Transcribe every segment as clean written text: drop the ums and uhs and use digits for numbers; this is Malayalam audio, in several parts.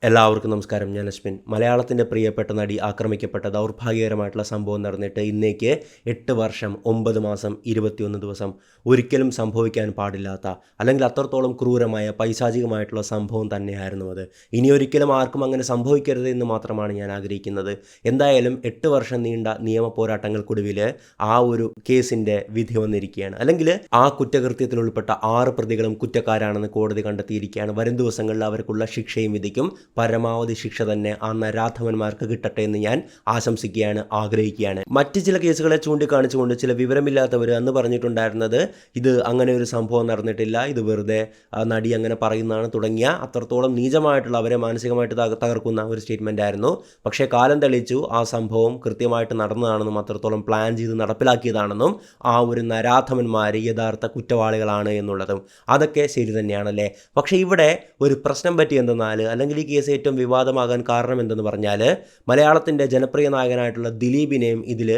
എല്ലാവർക്കും നമസ്കാരം. ഞാൻ അശ്വിൻ. മലയാളത്തിൻ്റെ പ്രിയപ്പെട്ട നടി ആക്രമിക്കപ്പെട്ട ദൗർഭാഗ്യകരമായിട്ടുള്ള സംഭവം നടന്നിട്ട് ഇന്നേക്ക് 8 വർഷം 9 മാസം 21 ദിവസം. ഒരിക്കലും സംഭവിക്കാൻ പാടില്ലാത്ത, അല്ലെങ്കിൽ അത്രത്തോളം ക്രൂരമായ പൈശാചികമായിട്ടുള്ള സംഭവം തന്നെയായിരുന്നു അത്. ഇനി ഒരിക്കലും ആർക്കും അങ്ങനെ സംഭവിക്കരുത് എന്ന് മാത്രമാണ് ഞാൻ ആഗ്രഹിക്കുന്നത്. എന്തായാലും 8 വർഷം നീണ്ട നിയമ പോരാട്ടങ്ങൾക്കൊടുവിൽ ആ ഒരു കേസിൻ്റെ വിധി വന്നിരിക്കുകയാണ്. അല്ലെങ്കിൽ ആ കുറ്റകൃത്യത്തിൽ ഉൾപ്പെട്ട 6 പ്രതികളും കുറ്റക്കാരാണെന്ന് കോടതി കണ്ടെത്തിയിരിക്കുകയാണ്. വരും ദിവസങ്ങളിൽ അവർക്കുള്ള ശിക്ഷയും വിധിക്കും. പരമാവധി ശിക്ഷ തന്നെ ആ നരാധമന്മാർക്ക് കിട്ടട്ടെ എന്ന് ഞാൻ ആശംസിക്കുകയാണ്, ആഗ്രഹിക്കുകയാണ്. മറ്റ് ചില കേസുകളെ ചൂണ്ടിക്കാണിച്ചുകൊണ്ട് ചില വിവരമില്ലാത്തവർ അന്ന് പറഞ്ഞിട്ടുണ്ടായിരുന്നത് ഇത് അങ്ങനെ ഒരു സംഭവം നടന്നിട്ടില്ല, ഇത് വെറുതെ നടി അങ്ങനെ പറയുന്നതാണ് തുടങ്ങിയ അത്രത്തോളം നീചമായിട്ടുള്ള, അവരെ മാനസികമായിട്ട് തകർക്കുന്ന ഒരു സ്റ്റേറ്റ്മെൻ്റ് ആയിരുന്നു. പക്ഷേ കാലം തെളിയിച്ചു ആ സംഭവം കൃത്യമായിട്ട് നടന്നതാണെന്നും അത്രത്തോളം പ്ലാൻ ചെയ്ത് നടപ്പിലാക്കിയതാണെന്നും ആ ഒരു നരാധമന്മാർ യഥാർത്ഥ കുറ്റവാളികളാണ് എന്നുള്ളതും അതൊക്കെ ശരി തന്നെയാണല്ലേ. പക്ഷേ ഇവിടെ ഒരു പ്രശ്നം പറ്റി എന്തെന്നാൽ, അല്ലെങ്കിൽ ഈ കേസ് ഏറ്റവും വിവാദമാകാൻ കാരണം എന്തെന്ന് പറഞ്ഞാൽ, മലയാളത്തിൻ്റെ ജനപ്രിയ നായകനായിട്ടുള്ള ദിലീപിനെയും ഇതിൽ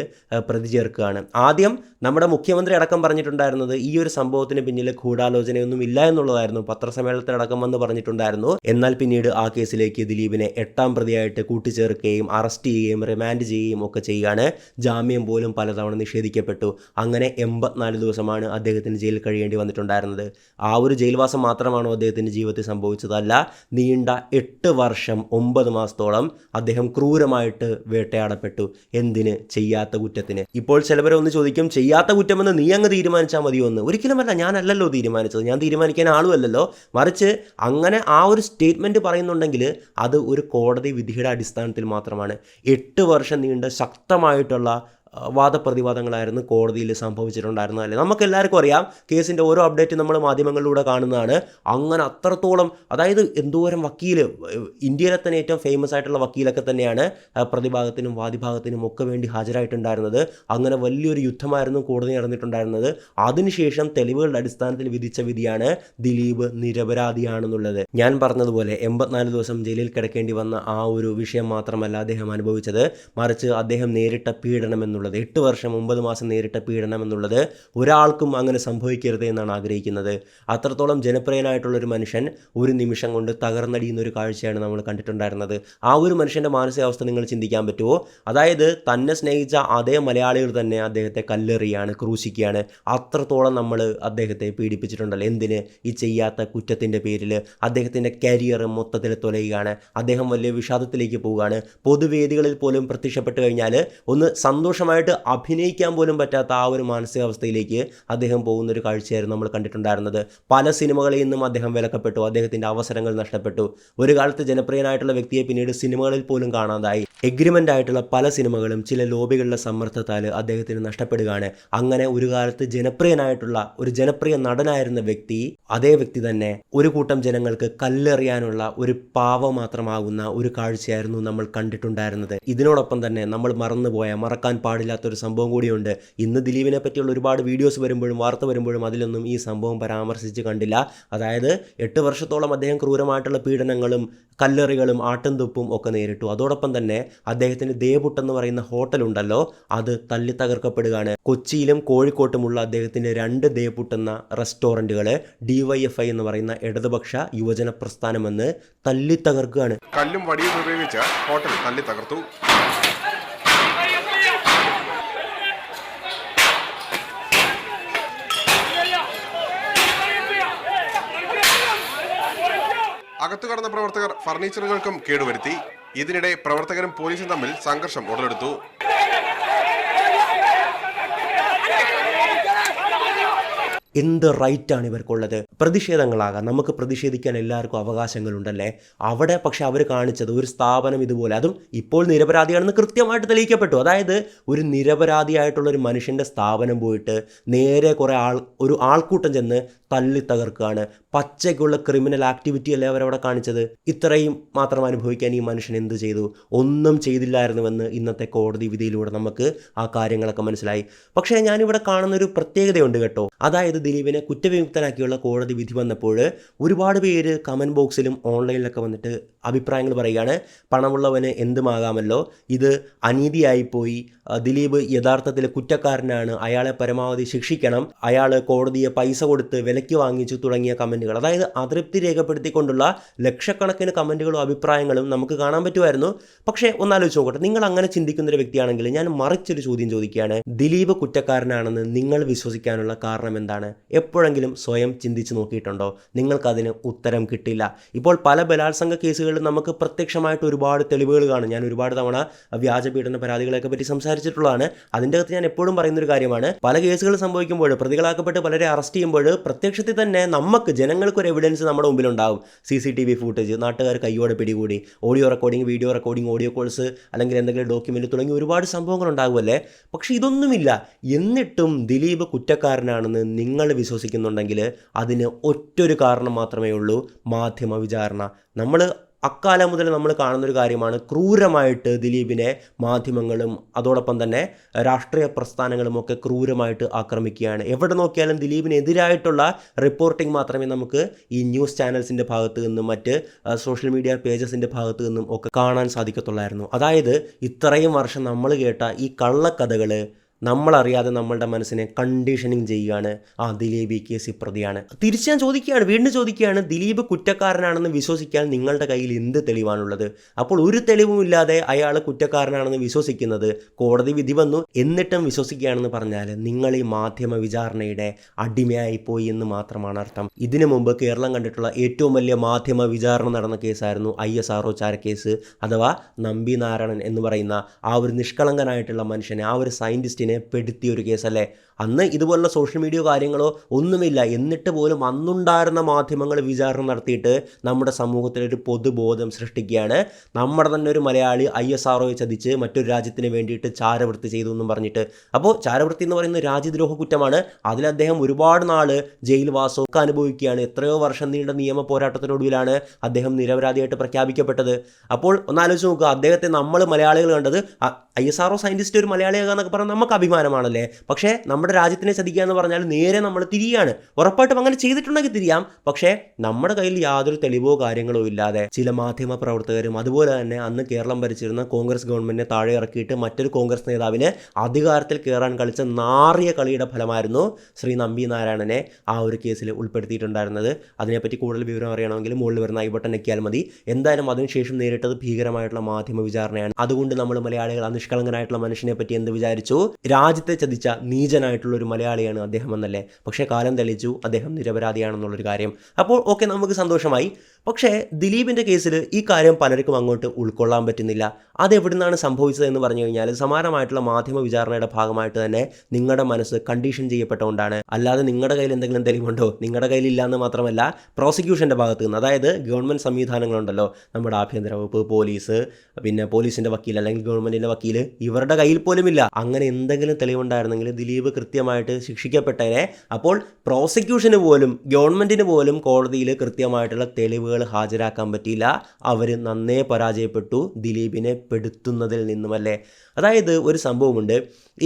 പ്രതി ചേർക്കുകയാണ്. ആദ്യം നമ്മുടെ മുഖ്യമന്ത്രി അടക്കം പറഞ്ഞിട്ടുണ്ടായിരുന്നത് ഈ ഒരു സംഭവത്തിന് പിന്നിൽ ഗൂഢാലോചനയൊന്നും ഇല്ല എന്നുള്ളതായിരുന്നു. പത്രസമ്മേളനത്തിലടക്കം വന്ന് പറഞ്ഞിട്ടുണ്ടായിരുന്നു. എന്നാൽ പിന്നീട് ആ കേസിലേക്ക് ദിലീപിനെ 8ാം പ്രതിയായിട്ട് കൂട്ടിച്ചേർക്കുകയും അറസ്റ്റ് ചെയ്യുകയും റിമാൻഡ് ചെയ്യുകയും ഒക്കെ ചെയ്യുകയാണ്. ജാമ്യം പോലും പലതവണ നിഷേധിക്കപ്പെട്ടു. അങ്ങനെ 84 ദിവസമാണ് അദ്ദേഹത്തിന് ജയിലിൽ കഴിയേണ്ടി വന്നിട്ടുണ്ടായിരുന്നത്. ആ ഒരു ജയിൽവാസം മാത്രമാണോ അദ്ദേഹത്തിൻ്റെ ജീവിതത്തിൽ സംഭവിച്ചതല്ല, നീണ്ട 8 വർഷം 9 മാസത്തോളം അദ്ദേഹം ക്രൂരമായിട്ട് വേട്ടയാടപ്പെട്ടു. എന്തിന്? ചെയ്യാത്ത കുറ്റത്തിന്. ഇപ്പോൾ ചിലവരെ ഒന്ന് ചോദിക്കും, ചെയ്യാത്ത കുറ്റമെന്ന് നീ അങ്ങ് തീരുമാനിച്ചാൽ മതിയോ എന്ന്. ഒരിക്കലുമല്ല, ഞാനല്ലല്ലോ തീരുമാനിച്ചത്, ഞാൻ തീരുമാനിക്കാൻ ആളുമല്ലല്ലോ. മറിച്ച് അങ്ങനെ ആ ഒരു സ്റ്റേറ്റ്മെൻറ്റ് പറയുന്നുണ്ടെങ്കിൽ അത് ഒരു കോടതി വിധിയുടെ അടിസ്ഥാനത്തിൽ മാത്രമാണ്. 8 വർഷം നീണ്ട ശക്തമായിട്ടുള്ള വാദപ്രതിവാദങ്ങളായിരുന്നു കോടതിയിൽ സംഭവിച്ചിട്ടുണ്ടായിരുന്നത് അല്ലേ. നമുക്കെല്ലാവർക്കും അറിയാം, കേസിൻ്റെ ഓരോ അപ്ഡേറ്റ് നമ്മൾ മാധ്യമങ്ങളിലൂടെ കാണുന്നതാണ്. അങ്ങനെ അത്രത്തോളം, അതായത് എന്തോരം വക്കീൽ, ഇന്ത്യയിലെ തന്നെ ഏറ്റവും ഫേമസ് ആയിട്ടുള്ള വക്കീലൊക്കെ തന്നെയാണ് പ്രതിഭാഗത്തിനും വാദിഭാഗത്തിനും ഒക്കെ വേണ്ടി ഹാജരായിട്ടുണ്ടായിരുന്നത്. അങ്ങനെ വലിയൊരു യുദ്ധമായിരുന്നു കോടതി നടന്നിട്ടുണ്ടായിരുന്നത്. അതിനുശേഷം തെളിവുകളുടെ അടിസ്ഥാനത്തിൽ വിധിച്ച വിധിയാണ് ദിലീപ് നിരപരാധിയാണെന്നുള്ളത്. ഞാൻ പറഞ്ഞതുപോലെ 84 ദിവസം ജയിലിൽ കിടക്കേണ്ടി വന്ന ആ ഒരു വിഷയം മാത്രമല്ല അദ്ദേഹം അനുഭവിച്ചത്, മറിച്ച് അദ്ദേഹം നേരിട്ട പീഡനം എന്നുള്ളത്, 8 വർഷം 9 മാസം നേരിട്ട പീഡനം എന്നുള്ളത് ഒരാൾക്കും അങ്ങനെ സംഭവിക്കരുത് എന്നാണ് ആഗ്രഹിക്കുന്നത്. അത്രത്തോളം ജനപ്രിയനായിട്ടുള്ളൊരു മനുഷ്യൻ ഒരു നിമിഷം കൊണ്ട് തകർന്നടിയുന്ന ഒരു കാഴ്ചയാണ് നമ്മൾ കണ്ടിട്ടുണ്ടായിരുന്നത്. ആ ഒരു മനുഷ്യൻ്റെ മാനസികാവസ്ഥ നിങ്ങൾ ചിന്തിക്കാൻ പറ്റുമോ? അതായത് തന്നെ സ്നേഹിച്ച അതേ മലയാളികൾ തന്നെ അദ്ദേഹത്തെ കല്ലെറിയാണ്, ക്രൂശിക്കുകയാണ്. അത്രത്തോളം നമ്മൾ അദ്ദേഹത്തെ പീഡിപ്പിച്ചിട്ടുണ്ടല്ലോ. എന്തിന്? ഈ ചെയ്യാത്ത കുറ്റത്തിൻ്റെ പേരിൽ അദ്ദേഹത്തിൻ്റെ കരിയർ മൊത്തത്തിൽ തൊലയുകയാണ്. അദ്ദേഹം വലിയ വിഷാദത്തിലേക്ക് പോവുകയാണ്. പൊതുവേദികളിൽ പോലും പ്രത്യക്ഷപ്പെട്ട് കഴിഞ്ഞാൽ ഒന്ന് സന്തോഷമായിട്ട് അഭിനയിക്കാൻ പോലും പറ്റാത്ത ആ ഒരു മാനസികാവസ്ഥയിലേക്ക് അദ്ദേഹം പോകുന്നൊരു കാഴ്ചയായിരുന്നു നമ്മൾ കണ്ടിട്ടുണ്ടായിരുന്നത്. പല സിനിമകളിൽ നിന്നും അദ്ദേഹം വിലക്കപ്പെട്ടു, അദ്ദേഹത്തിൻ്റെ അവസരങ്ങൾ നഷ്ടപ്പെട്ടു. ഒരു കാലത്ത് ജനപ്രിയനായിട്ടുള്ള വ്യക്തിയെ പിന്നീട് സിനിമകളിൽ പോലും കാണാതായി. എഗ്രിമെൻ്റ് ആയിട്ടുള്ള പല സിനിമകളും ചില ലോബികളുടെ സമ്മർദ്ദത്താൽ അദ്ദേഹത്തിന് നഷ്ടപ്പെടുകയാണ്. അങ്ങനെ ഒരു കാലത്ത് ജനപ്രിയനായിട്ടുള്ള ഒരു ജനപ്രിയ നടനായിരുന്ന വ്യക്തി, അതേ വ്യക്തി തന്നെ ഒരു കൂട്ടം ജനങ്ങൾക്ക് കല്ലെറിയാനുള്ള ഒരു പാവം മാത്രമാകുന്ന ഒരു കാഴ്ചയായിരുന്നു നമ്മൾ കണ്ടിട്ടുണ്ടായിരുന്നത്. ഇതിനോടൊപ്പം തന്നെ നമ്മൾ മറക്കാൻ പാടില്ലാത്തൊരു സംഭവം കൂടിയുണ്ട്. ഇന്ന് ദിലീപിനെ പറ്റിയുള്ള ഒരുപാട് വീഡിയോസ് വരുമ്പോഴും വാർത്ത വരുമ്പോഴും അതിലൊന്നും ഈ സംഭവം പരാമർശിച്ച് കണ്ടില്ല. അതായത് 8 വർഷത്തോളം അദ്ദേഹം ക്രൂരമായിട്ടുള്ള പീഡനങ്ങളും കല്ലെറികളും ആട്ടുംതുപ്പും ഒക്കെ നേരിട്ടു. അതോടൊപ്പം തന്നെ അദ്ദേഹത്തിന് ദേവുട്ട് എന്ന് പറയുന്ന ഹോട്ടലുണ്ടല്ലോ, അത് തല്ലി തകർക്കപ്പെടുകയാണ്. കൊച്ചിയിലും കോഴിക്കോട്ടുമുള്ള അദ്ദേഹത്തിൻ്റെ 2 ദേവുട്ട് എന്ന റെസ്റ്റോറൻറ്റുകൾ DYFI എന്ന് പറയുന്ന ഇടതുപക്ഷ യുവജന പ്രസ്ഥാനമെന്ന് തല്ലി തകർക്കുകയാണ്. കല്ലും വടിയും ഉപയോഗിച്ച് ഹോട്ടൽ തല്ലി തകർത്തു. അകത്തു കടന്ന പ്രവർത്തകർ ഫർണിച്ചറുകൾക്കും കേടുവരുത്തി. ഇതിനിടെ പ്രവർത്തകരും പോലീസും തമ്മിൽ സംഘർഷം ഉടലെടുത്തു. എന്ത് റൈറ്റാണ് ഇവർക്കുള്ളത്? പ്രതിഷേധങ്ങളാകാം, നമുക്ക് പ്രതിഷേധിക്കാൻ എല്ലാവർക്കും അവകാശങ്ങളുണ്ടല്ലേ. അവിടെ പക്ഷെ അവർ കാണിച്ചത് ഒരു സ്ഥാപനം ഇതുപോലെ, അതും ഇപ്പോൾ നിരപരാധിയാണെന്ന് കൃത്യമായിട്ട് തെളിയിക്കപ്പെട്ടു. അതായത് ഒരു നിരപരാധിയായിട്ടുള്ളൊരു മനുഷ്യൻ്റെ സ്ഥാപനം പോയിട്ട് നേരെ ഒരു ആൾക്കൂട്ടം ചെന്ന് തല്ലി തകർക്കുകയാണ്. പച്ചയ്ക്കുള്ള ക്രിമിനൽ ആക്ടിവിറ്റി അല്ലേ അവരവിടെ കാണിച്ചത്. ഇത്രയും മാത്രം അനുഭവിക്കാൻ ഈ മനുഷ്യൻ എന്ത് ചെയ്തു? ഒന്നും ചെയ്തില്ലായിരുന്നുവെന്ന് ഇന്നത്തെ കോടതി വിധിയിലൂടെ നമുക്ക് ആ കാര്യങ്ങളൊക്കെ മനസ്സിലായി. പക്ഷേ ഞാനിവിടെ കാണുന്നൊരു പ്രത്യേകതയുണ്ട് കേട്ടോ. അതായത് ദിലീപിനെ കുറ്റവിമുക്തനാക്കിയുള്ള കോടതി വിധി വന്നപ്പോൾ ഒരുപാട് പേര് കമൻറ്റ് ബോക്സിലും ഓൺലൈനിലൊക്കെ വന്നിട്ട് അഭിപ്രായങ്ങൾ പറയുകയാണ്. പണമുള്ളവന് എന്തുമാകാമല്ലോ, ഇത് അനീതിയായിപ്പോയി, ദിലീപ് യഥാർത്ഥത്തിൽ കുറ്റക്കാരനാണ്, അയാളെ പരമാവധി ശിക്ഷിക്കണം, അയാൾ കോടതിയെ പൈസ കൊടുത്ത് വിലയ്ക്ക് വാങ്ങിച്ചു തുടങ്ങിയ കമൻറ്റുകൾ, അതായത് അതൃപ്തി രേഖപ്പെടുത്തിക്കൊണ്ടുള്ള ലക്ഷക്കണക്കിന് കമൻറ്റുകളും അഭിപ്രായങ്ങളും നമുക്ക് കാണാൻ പറ്റുമായിരുന്നു. പക്ഷേ ഒന്നാലോചിച്ച് നോക്കട്ടെ, നിങ്ങൾ അങ്ങനെ ചിന്തിക്കുന്നൊരു വ്യക്തിയാണെങ്കിൽ ഞാൻ മറിച്ചൊരു ചോദ്യം ചോദിക്കുകയാണ്. ദിലീപ് കുറ്റക്കാരനാണെന്ന് നിങ്ങൾ വിശ്വസിക്കാനുള്ള കാരണം എന്താണ്? എപ്പോഴെങ്കിലും സ്വയം ചിന്തിച്ച് നോക്കിയിട്ടുണ്ടോ? നിങ്ങൾക്കതിന് ഉത്തരം കിട്ടില്ല. ഇപ്പോൾ പല ബലാത്സംഗ കേസുകളിലും നമുക്ക് പ്രത്യക്ഷമായിട്ട് ഒരുപാട് തെളിവുകൾ കാണും. ഞാൻ ഒരുപാട് തവണ വ്യാജ പീഡന പരാതികളെയൊക്കെ പറ്റി സംസാരിച്ചിട്ടുള്ളതാണ്. അതിൻ്റെ അകത്ത് ഞാൻ എപ്പോഴും പറയുന്നൊരു കാര്യമാണ്, പല കേസുകൾ സംഭവിക്കുമ്പോൾ പ്രതികളാക്കപ്പെട്ട് പലരെ അറസ്റ്റ് ചെയ്യുമ്പോൾ പ്രത്യക്ഷത്തിൽ തന്നെ നമുക്ക് ജനങ്ങൾക്കൊരു എവിഡൻസ് നമ്മുടെ മുമ്പിലുണ്ടാവും. CCTV ഫൂട്ടേജ്, നാട്ടുകാർ കയ്യോടെ പിടികൂടി, audio recording, video recording, audio calls, അല്ലെങ്കിൽ എന്തെങ്കിലും ഡോക്യുമെൻ്റ് തുടങ്ങി ഒരുപാട് സംഭവങ്ങൾ ഉണ്ടാകുമല്ലേ. പക്ഷേ ഇതൊന്നുമില്ല. എന്നിട്ടും ദിലീപ് കുറ്റക്കാരനാണെന്ന് നിങ്ങൾ വിശ്വസിക്കുന്നുണ്ടെങ്കിൽ അതിന് ഒറ്റൊരു കാരണം മാത്രമേ ഉള്ളൂ: മാധ്യമ വിചാരണ. നമ്മൾ അക്കാലം മുതൽ നമ്മൾ കാണുന്നൊരു കാര്യമാണ്, ക്രൂരമായിട്ട് ദിലീപിനെ മാധ്യമങ്ങളും അതോടൊപ്പം തന്നെ രാഷ്ട്രീയ പ്രസ്ഥാനങ്ങളുമൊക്കെ ക്രൂരമായിട്ട് ആക്രമിക്കുകയാണ്. എവിടെ നോക്കിയാലും ദിലീപിനെതിരായിട്ടുള്ള റിപ്പോർട്ടിംഗ് മാത്രമേ നമുക്ക് ഈ ന്യൂസ് ചാനൽസിൻ്റെ ഭാഗത്ത് നിന്നും മറ്റ് സോഷ്യൽ മീഡിയ പേജസിൻ്റെ ഭാഗത്ത് നിന്നും ഒക്കെ കാണാൻ സാധിക്കത്തുള്ളായിരുന്നു. അതായത് ഇത്രയും വർഷം നമ്മൾ കേട്ട ഈ കള്ളക്കഥകൾ നമ്മളറിയാതെ നമ്മളുടെ മനസ്സിനെ കണ്ടീഷനിങ് ചെയ്യുകയാണ്. ദിലീപ് ഈ കേസിൽ പ്രതിയാണ്. തിരിച്ച് ഞാൻ വീണ്ടും ചോദിക്കുകയാണ്, ദിലീപ് കുറ്റക്കാരനാണെന്ന് വിശ്വസിക്കാൻ നിങ്ങളുടെ കയ്യിൽ എന്ത് തെളിവാണുള്ളത്? അപ്പോൾ ഒരു തെളിവുമില്ലാതെ അയാൾ കുറ്റക്കാരനാണെന്ന് വിശ്വസിക്കുന്നത്, കോടതി വിധി വന്നു എന്നിട്ടും വിശ്വസിക്കുകയാണെന്ന് പറഞ്ഞാൽ നിങ്ങൾ ഈ മാധ്യമ വിചാരണയുടെ അടിമയായിപ്പോയി എന്ന് മാത്രമാണ് അർത്ഥം. ഇതിനു മുമ്പ് കേരളം കണ്ടിട്ടുള്ള ഏറ്റവും വലിയ മാധ്യമ വിചാരണ നടന്ന കേസായിരുന്നു ISRO ചാരക്കേസ്, അഥവാ നമ്പി നാരായണൻ എന്ന് പറയുന്ന ആ ഒരു നിഷ്കളങ്കനായിട്ടുള്ള മനുഷ്യനെ, ആ ഒരു സയൻറ്റിസ്റ്റിനെ പെടുത്തിയ ഒരു കേസല്ലേ. അന്ന് ഇതുപോലുള്ള സോഷ്യൽ മീഡിയ കാര്യങ്ങളോ ഒന്നുമില്ല. എന്നിട്ട് പോലും അന്നുണ്ടായിരുന്ന മാധ്യമങ്ങൾ വിചാരണ നടത്തിയിട്ട് നമ്മുടെ സമൂഹത്തിലൊരു പൊതുബോധം സൃഷ്ടിക്കുകയാണ്. നമ്മുടെ തന്നെ ഒരു മലയാളി ISROയെ ചതിച്ച് മറ്റൊരു രാജ്യത്തിന് വേണ്ടിയിട്ട് ചാരവൃത്തി ചെയ്തു എന്നും പറഞ്ഞിട്ട്. അപ്പോൾ ചാരവൃത്തി എന്ന് പറയുന്നത് രാജ്യദ്രോഹ കുറ്റമാണ്. അതിൽ അദ്ദേഹം ഒരുപാട് നാൾ ജയിൽവാസമൊക്കെ അനുഭവിക്കുകയാണ്. എത്രയോ വർഷം നീണ്ട നിയമ പോരാട്ടത്തിനൊടുവിലാണ് അദ്ദേഹം നിരപരാധിയായിട്ട് പ്രഖ്യാപിക്കപ്പെട്ടത്. അപ്പോൾ ഒന്നാലോചിച്ച് നോക്കുക, അദ്ദേഹത്തെ നമ്മൾ മലയാളികൾ കണ്ടത് ISRO സയൻറ്റിസ്റ്റ് ഒരു മലയാളിയാകുക എന്നൊക്കെ പറഞ്ഞാൽ നമുക്ക് അഭിമാനമാണല്ലേ. പക്ഷേ നമ്മുടെ രാജ്യത്തിനെ ചതിക്കുക എന്ന് പറഞ്ഞാൽ നേരെ നമ്മൾ തിരിയാണ്. ഉറപ്പായിട്ടും അങ്ങനെ ചെയ്തിട്ടുണ്ടെങ്കിൽ തിരിയാം. പക്ഷേ നമ്മുടെ കയ്യിൽ യാതൊരു തെളിവോ കാര്യങ്ങളോ ഇല്ലാതെ ചില മാധ്യമ പ്രവർത്തകരും അതുപോലെ തന്നെ അന്ന് കേരളം ഭരിച്ചിരുന്ന കോൺഗ്രസ് ഗവൺമെൻറ്റിനെ താഴെ ഇറക്കിയിട്ട് മറ്റൊരു കോൺഗ്രസ് നേതാവിന് അധികാരത്തിൽ കയറാൻ കളിച്ച നാറിയ കളിയുടെ ഫലമായിരുന്നു ശ്രീ നമ്പി നാരായണനെ ആ ഒരു കേസിൽ ഉൾപ്പെടുത്തിയിട്ടുണ്ടായിരുന്നത്. അതിനെപ്പറ്റി കൂടുതൽ വിവരം അറിയണമെങ്കിൽ മുകളിൽ വരുന്ന ഐ ബട്ടൺ ഞെക്കിയാൽ മതി. എന്തായാലും അതിനുശേഷം നേരിട്ടത് ഭീകരമായിട്ടുള്ള മാധ്യമ വിചാരണയാണ്. അതുകൊണ്ട് നമ്മൾ മലയാളികൾ നിഷ്കളങ്കനായിട്ടുള്ള മനുഷ്യനെ പറ്റി എന്ത് വിചാരിച്ചു? രാജ്യത്തെ ചതിച്ച നീചനായിട്ടുള്ള ഒരു മലയാളിയാണ് അദ്ദേഹം എന്നല്ലേ. പക്ഷേ കാലം തെളിയിച്ചു അദ്ദേഹം നിരപരാധിയാണെന്നുള്ളൊരു കാര്യം. അപ്പോൾ ഓക്കെ, നമുക്ക് സന്തോഷമായി. പക്ഷേ ദിലീപിൻ്റെ കേസിൽ ഈ കാര്യം പലർക്കും അങ്ങോട്ട് ഉൾക്കൊള്ളാൻ പറ്റുന്നില്ല. അതെവിടുന്നാണ് സംഭവിച്ചതെന്ന് പറഞ്ഞു കഴിഞ്ഞാൽ സമാനമായിട്ടുള്ള മാധ്യമ വിചാരണയുടെ ഭാഗമായിട്ട് തന്നെ നിങ്ങളുടെ മനസ്സ് കണ്ടീഷൻ ചെയ്യപ്പെട്ടുകൊണ്ടാണ്. അല്ലാതെ നിങ്ങളുടെ കയ്യിൽ എന്തെങ്കിലും തെളിവുണ്ടോ? നിങ്ങളുടെ കയ്യിലില്ല എന്ന് മാത്രമല്ല, പ്രോസിക്യൂഷൻ്റെ ഭാഗത്ത് നിന്ന്, അതായത് ഗവൺമെൻറ് സംവിധാനങ്ങളുണ്ടല്ലോ, നമ്മുടെ ആഭ്യന്തര വകുപ്പ്, പോലീസ്, പിന്നെ പോലീസിൻ്റെ വക്കീൽ അല്ലെങ്കിൽ ഗവൺമെൻറ്റിൻ്റെ വക്കീൽ, ഇവരുടെ കയ്യിൽ പോലുമില്ല. അങ്ങനെ എന്തെങ്കിലും തെളിവുണ്ടായിരുന്നെങ്കിൽ ദിലീപ് കൃത്യമായിട്ട് ശിക്ഷിക്കപ്പെട്ടേനെ. അപ്പോൾ പ്രോസിക്യൂഷന് പോലും ഗവൺമെൻറ്റിന് പോലും കോടതിയിൽ കൃത്യമായിട്ടുള്ള തെളിവുകൾ ഹാജരാക്കാൻ പറ്റിയില്ല. അവർ നന്നേ പരാജയപ്പെട്ടു ദിലീപിനെ പെടുത്തുന്നതിൽ നിന്നുമല്ലേ. അതായത് ഒരു സംഭവമുണ്ട്,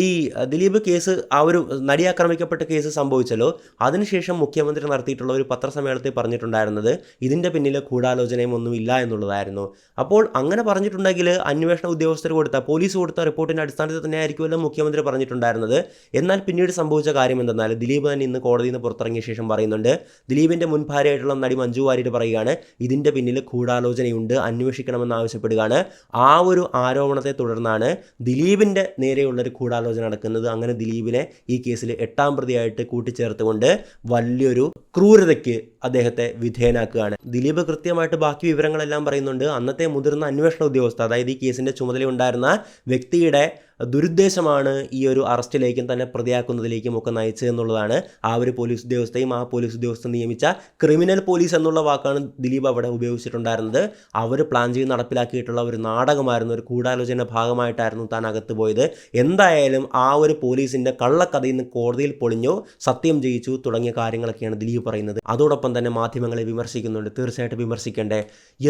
ഈ ദിലീപ് കേസ്, ആ ഒരു നടി ആക്രമിക്കപ്പെട്ട കേസ് സംഭവിച്ചല്ലോ, അതിനുശേഷം മുഖ്യമന്ത്രി നടത്തിയിട്ടുള്ള ഒരു പത്രസമ്മേളനത്തിൽ പറഞ്ഞിട്ടുണ്ടായിരുന്നത് ഇതിൻ്റെ പിന്നിൽ ഗൂഢാലോചനയും ഒന്നുമില്ല എന്നുള്ളതായിരുന്നു. അപ്പോൾ അങ്ങനെ പറഞ്ഞിട്ടുണ്ടെങ്കിൽ അന്വേഷണ ഉദ്യോഗസ്ഥർ കൊടുത്ത, പോലീസ് കൊടുത്ത റിപ്പോർട്ടിൻ്റെ അടിസ്ഥാനത്തിൽ തന്നെ ആയിരിക്കുമല്ലോ മുഖ്യമന്ത്രി പറഞ്ഞിട്ടുണ്ടായിരുന്നത്. എന്നാൽ പിന്നീട് സംഭവിച്ച കാര്യം എന്തെന്നാൽ, ദിലീപ് തന്നെ ഇന്ന് കോടതിയിൽ നിന്ന് പുറത്തിറങ്ങിയ ശേഷം പറയുന്നുണ്ട്, ദിലീപിൻ്റെ മുൻ ഭാര്യയായിട്ടുള്ള നടി മഞ്ജു വാര്യർ പറയുകയാണ് ഇതിൻ്റെ പിന്നിൽ ഗൂഢാലോചനയുണ്ട്, അന്വേഷിക്കണമെന്ന് ആവശ്യപ്പെടുകയാണ്. ആ ഒരു ആരോപണത്തെ തുടർന്നാണ് ദിലീപിൻ്റെ നേരെയുള്ളൊരു ഗൂഢാലോചന നടക്കുന്നത്. അങ്ങനെ ദിലീപിനെ ഈ കേസിൽ 8ാം പ്രതിയായിട്ട് കൂട്ടിച്ചേർത്തുകൊണ്ട് വലിയൊരു ക്രൂരതയ്ക്ക് അദ്ദേഹത്തെ വിധേയനാക്കുകയാണ്. ദിലീപ് കൃത്യമായിട്ട് ബാക്കി വിവരങ്ങളെല്ലാം പറയുന്നുണ്ട്. അന്നത്തെ മുതിർന്ന അന്വേഷണ ഉദ്യോഗസ്ഥ, അതായത് ഈ കേസിൻ്റെ ചുമതലയുണ്ടായിരുന്ന വ്യക്തിയുടെ ദുരുദ്ദേശമാണ് ഈ ഒരു അറസ്റ്റിലേക്കും തന്നെ പ്രതിയാക്കുന്നതിലേക്കും ഒക്കെ നയിച്ചതെന്നുള്ളതാണ്. ആ ഒരു പോലീസ് ഉദ്യോഗസ്ഥയും ആ പോലീസ് ഉദ്യോഗസ്ഥ നിയമിച്ച ക്രിമിനൽ പോലീസ് എന്നുള്ള വാക്കാണ് ദിലീപ് അവിടെ ഉപയോഗിച്ചിട്ടുണ്ടായിരുന്നത്. അവർ പ്ലാൻ ചെയ്ത് നടപ്പിലാക്കിയിട്ടുള്ള ഒരു നാടകമായിരുന്നു, ഒരു ഗൂഢാലോചന ഭാഗമായിട്ടായിരുന്നു താൻ അകത്ത് പോയത്. എന്തായാലും ആ ഒരു പോലീസിൻ്റെ കള്ളക്കഥയിൽ നിന്ന് കോടതിയിൽ പൊളിഞ്ഞു, സത്യം ജയിച്ചു തുടങ്ങിയ കാര്യങ്ങളൊക്കെയാണ് ദിലീപ് പറയുന്നത്. അതോടൊപ്പം തന്നെ മാധ്യമങ്ങളെ വിമർശിക്കുന്നുണ്ട്. തീർച്ചയായിട്ടും വിമർശിക്കണ്ടേ.